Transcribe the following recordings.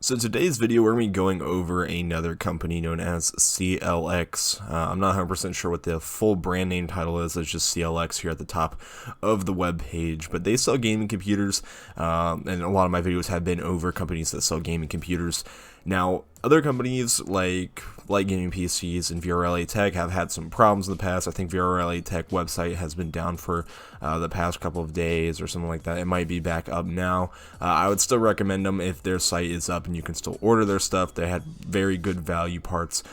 So today's video, we're going to be going over another company known as CLX. I'm not 100% sure what the full brand name title is. It's just CLX here at the top of the web page. But they sell gaming computers, and a lot of my videos have been over companies that sell gaming computers. Now, other companies like Gaming PCs and VRLA Tech have had some problems in the past. I think VRLA Tech website has been down for the past couple of days or something like that. It might be back up now. I would still recommend them if their site is up and you can still order their stuff. They had very good value parts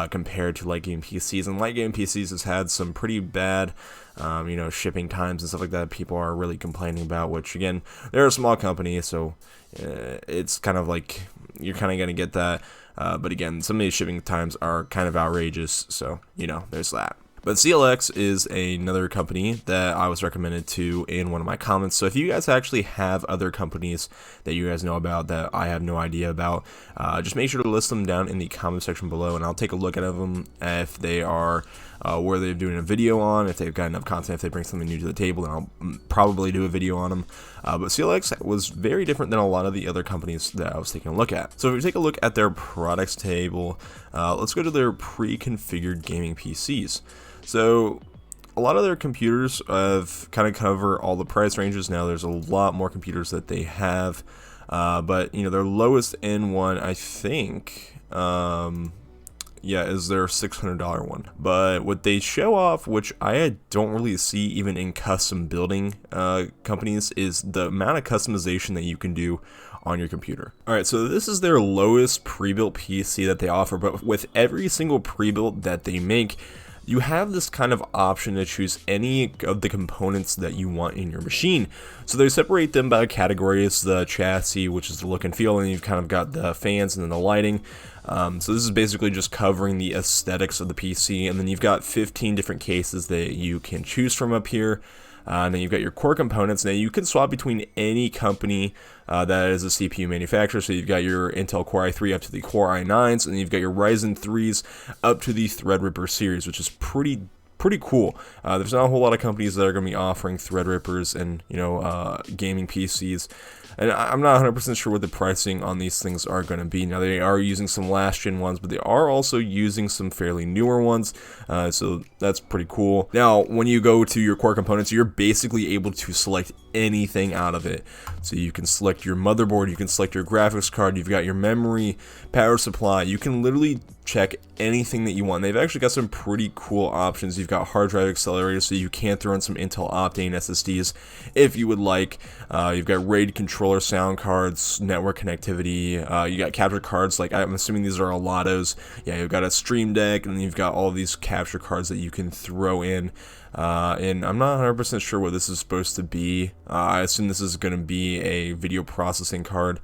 compared to Light Gaming PCs, and Light Gaming PCs has had some pretty bad shipping times and stuff like that people are really complaining about, which again, they're a small company, so it's kind of like you're kind of going to get that. But again, some of these shipping times are kind of outrageous, so, there's that. But CLX is another company that I was recommended to in one of my comments. So if you guys actually have other companies that you guys know about that I have no idea about, just make sure to list them down in the comment section below, and I'll take a look at them if they are where they're doing a video on. If they've got enough content, if they bring something new to the table, then I'll probably do a video on them. But CLX was very different than a lot of the other companies that I was taking a look at. So if we take a look at their products table, let's go to their pre-configured gaming PCs. So a lot of their computers have kind of cover all the price ranges. Now there's a lot more computers that they have, but their lowest end one, I think, is their $600 one. But what they show off, which I don't really see even in custom building companies, is the amount of customization that you can do on your computer. Alright, so this is their lowest pre-built PC that they offer, but with every single pre-built that they make, you have this kind of option to choose any of the components that you want in your machine. So they separate them by categories: the chassis, which is the look and feel, and you've kind of got the fans and then the lighting. So this is basically just covering the aesthetics of the PC, and then you've got 15 different cases that you can choose from up here. And then you've got your core components. Now you can swap between any company that is a CPU manufacturer. So you've got your Intel Core i3 up to the Core i9s, and you've got your Ryzen 3s up to the Threadripper series, which is pretty cool. There's not a whole lot of companies that are going to be offering Threadrippers and gaming PCs. And I'm not 100% sure what the pricing on these things are going to be. Now, they are using some last-gen ones, but they are also using some fairly newer ones, so that's pretty cool. Now, when you go to your core components, you're basically able to select anything out of it. So you can select your motherboard, you can select your graphics card, you've got your memory, power supply. You can literally check anything that you want. They've actually got some pretty cool options. You've got hard drive accelerators, so you can throw in some Intel Optane SSDs if you would like. You've got RAID controller sound cards, network connectivity. You got capture cards, like I'm assuming these are Alatos. Yeah, you've got a Stream Deck, and then you've got all these capture cards that you can throw in. And I'm not 100% sure what this is supposed to be. I assume this is going to be a video processing card.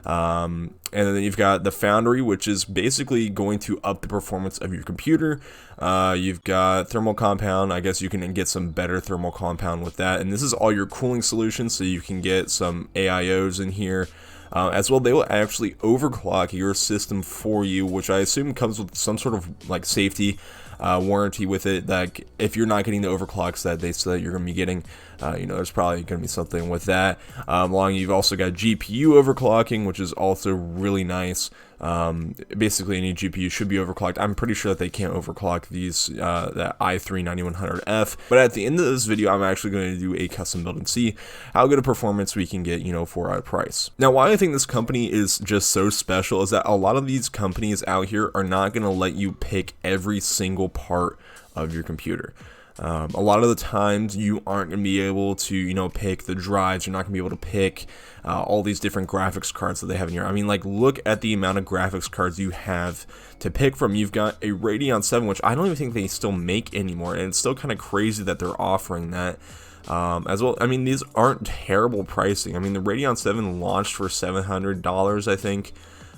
And then you've got the Foundry, which is basically going to up the performance of your computer. You've got thermal compound. I guess you can get some better thermal compound with that. And this is all your cooling solutions, so you can get some AIOs in here. As well, they will actually overclock your system for you, which I assume comes with some sort of like safety warranty with it, that if you're not getting the overclocks that they said you're going to be getting, there's probably going to be something with that. You've also got GPU overclocking, which is also really nice. Basically any GPU should be overclocked. I'm pretty sure that they can't overclock these that i3-9100F, but at the end of this video I'm actually going to do a custom build and see how good a performance we can get for our price. Now, why I think this company is just so special is that a lot of these companies out here are not going to let you pick every single part of your computer. A lot of the times you aren't going to be able to, pick the drives. You're not going to be able to pick all these different graphics cards that they have in here. I mean, like, look at the amount of graphics cards you have to pick from. You've got a Radeon 7, which I don't even think they still make anymore, and it's still kind of crazy that they're offering that. As well, I mean, these aren't terrible pricing. I mean, the Radeon 7 launched for $700, I think.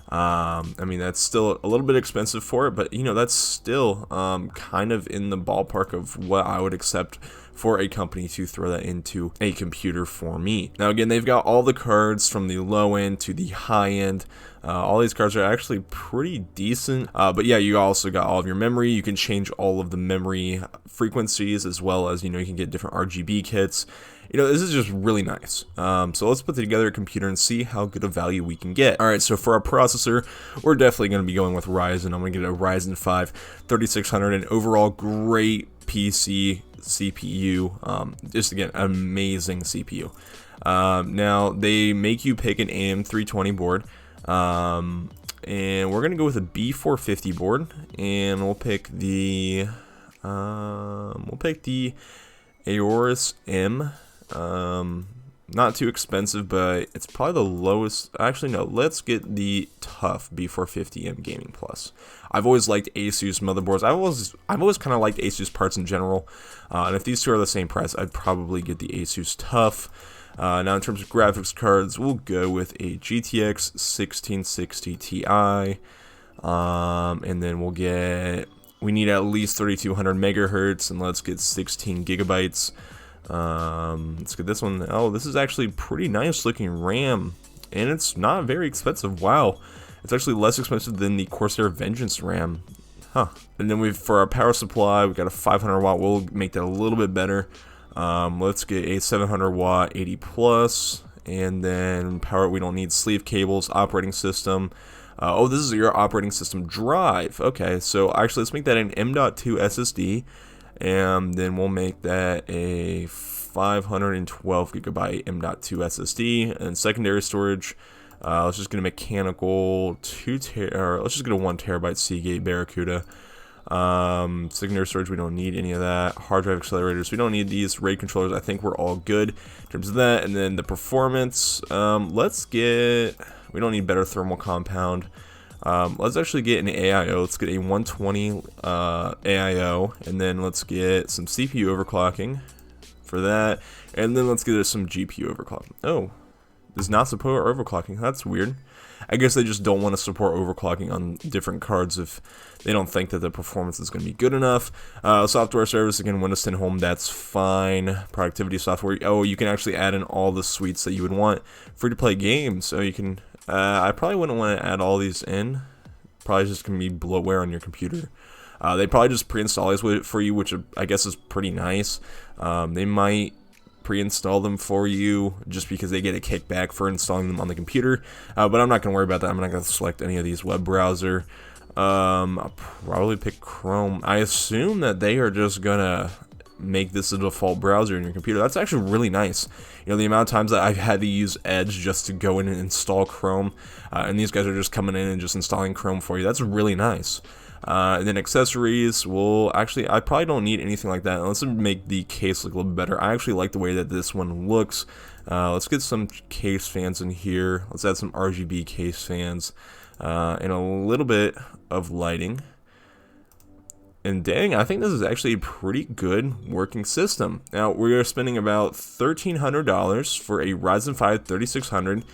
I mean, that's still a little bit expensive for it, but that's still kind of in the ballpark of what I would accept for a company to throw that into a computer for me. Now again, they've got all the cards from the low end to the high end. All these cards are actually pretty decent, but yeah, you also got all of your memory. You can change all of the memory frequencies, as well as you can get different RGB kits. This is just really nice. So let's put together a computer and see how good a value we can get. Alright, so for our processor, we're definitely going to be going with Ryzen. I'm going to get a Ryzen 5 3600, an overall great PC CPU. Just again, amazing CPU. Now, they make you pick an AM320 board. And we're going to go with a B450 board. And we'll pick the Aorus M. Not too expensive, but it's probably the lowest. Actually, no, let's get the tough B450M Gaming Plus. I've always liked Asus motherboards. I've always kind of liked Asus parts in general. And if these two are the same price, I'd probably get the Asus Tough. Now, in terms of graphics cards, we'll go with a GTX 1660 Ti. And then we need at least 3200 megahertz, and let's get 16 gigabytes. Let's get this one. Oh, this is actually pretty nice looking RAM, and it's not very expensive. Wow, it's actually less expensive than the Corsair Vengeance RAM. Huh. And then for our power supply, we've got a 500 watt. We'll make that a little bit better. Let's get a 700 watt 80 plus, and then power. We don't need sleeve cables. Operating system. Oh, this is your operating system drive. Okay, so actually let's make that an M.2 SSD, and then we'll make that a 512 gigabyte M.2 SSD, and secondary storage. Let's just get a mechanical let's just get a 1 terabyte Seagate Barracuda. Secondary storage, we don't need any of that. Hard drive accelerators, we don't need these. RAID controllers, I think we're all good in terms of that. And then the performance, we don't need better thermal compound. Let's actually get an AIO. Let's get a 120 AIO, and then let's get some CPU overclocking for that, and then let's get some GPU overclocking. Oh, does not support overclocking. That's weird. I guess they just don't want to support overclocking on different cards if they don't think that the performance is going to be good enough. Software service, again, Windows 10 Home, that's fine. Productivity software, oh, you can actually add in all the suites that you would want. Free-to-play games, so you can, I probably wouldn't want to add all these in. Probably just going to be bloatware on your computer. They probably just pre-install these for you, which I guess is pretty nice. They might pre-install them for you just because they get a kickback for installing them on the computer, but I'm not going to worry about that. I'm not going to select any of these web browser. I'll probably pick Chrome. I assume that they are just going to make this a default browser in your computer. That's actually really nice. The amount of times that I've had to use Edge just to go in and install Chrome, and these guys are just coming in and just installing Chrome for you. That's really nice. And then accessories, I probably don't need anything like that. Let's make the case look a little bit better. I actually like the way that this one looks. Let's get some case fans in here. Let's add some RGB case fans, and a little bit of lighting. And dang, I think this is actually a pretty good working system. Now, we are spending about $1,300 for a Ryzen 5 3600.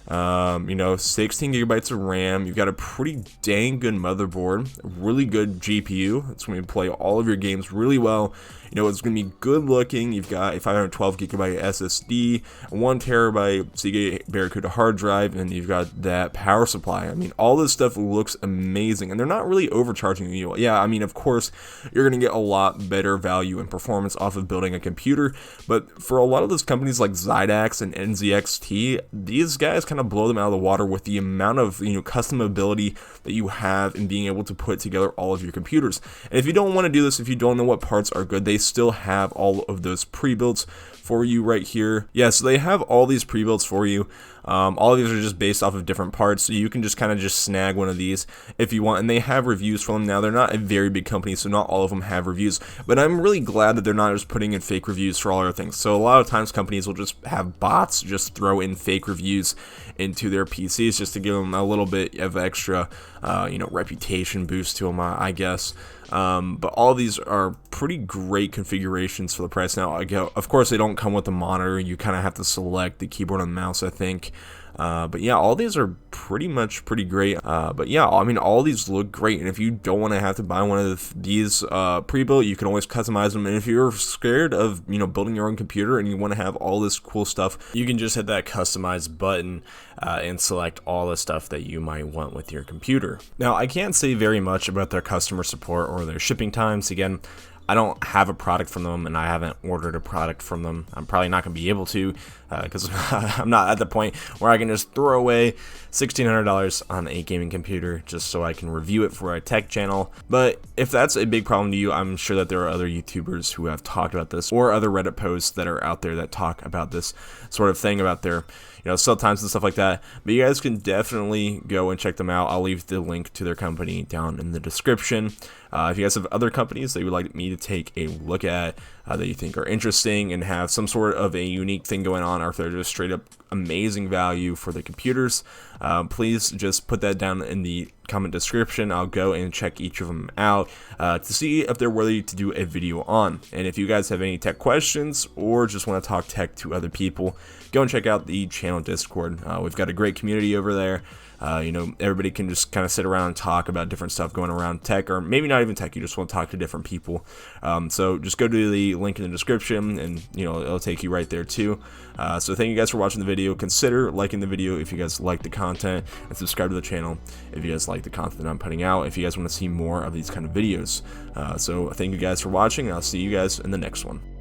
16 gigabytes of RAM. You've got a pretty dang good motherboard, really good GPU. It's going to play all of your games really well. It's going to be good looking. You've got a 512 gigabyte SSD, a 1 terabyte Seagate Barracuda hard drive, and you've got that power supply. I mean, all this stuff looks amazing, and they're not really overcharging you. Yeah, I mean, of course, you're going to get a lot better value and performance off of building a computer, but for a lot of those companies like Zydax and NZXT, these guys kind of blow them out of the water with the amount of customability that you have in being able to put together all of your computers. And if you don't want to do this, if you don't know what parts are good, they still have all of those pre-builds for you right here. Yeah, so they have all these pre-builds for you. All of these are just based off of different parts, so you can just kind of snag one of these if you want, and they have reviews for them. Now, they're not a very big company, so not all of them have reviews, but I'm really glad that they're not just putting in fake reviews for all other things. So a lot of times companies will just have bots just throw in fake reviews into their PCs just to give them a little bit of extra reputation boost to them, I guess. But all these are pretty great configurations for the price. Now, of course, they don't come with a monitor. You kind of have to select the keyboard and mouse, I think. But yeah, all these are pretty great. But yeah, I mean, all these look great. And if you don't want to have to buy one of these pre-built, you can always customize them. And if you're scared of building your own computer and you want to have all this cool stuff, you can just hit that customize button and select all the stuff that you might want with your computer. Now, I can't say very much about their customer support or their shipping times. Again, I don't have a product from them, and I haven't ordered a product from them. I'm probably not going to be able to, because I'm not at the point where I can just throw away $1,600 on a gaming computer just so I can review it for a tech channel. But if that's a big problem to you, I'm sure that there are other YouTubers who have talked about this, or other Reddit posts that are out there that talk about this sort of thing about their sell times and stuff like that. But you guys can definitely go and check them out. I'll leave the link to their company down in the description. If you guys have other companies that you would like me to take a look at that you think are interesting and have some sort of a unique thing going on, or if they're just straight up amazing value for the computers, please just put that down in the comment description. I'll go and check each of them out to see if they're worthy to do a video on. And if you guys have any tech questions or just want to talk tech to other people, go and check out the channel Discord. We've got a great community over there. Everybody can just kind of sit around and talk about different stuff going around tech, or maybe not even tech, you just want to talk to different people. So just go to the link in the description, and it'll take you right there too. So thank you guys for watching the video. Consider liking the video if you guys like the content, and subscribe to the channel if you guys like the content that I'm putting out, if you guys want to see more of these kind of videos. So thank you guys for watching, and I'll see you guys in the next one.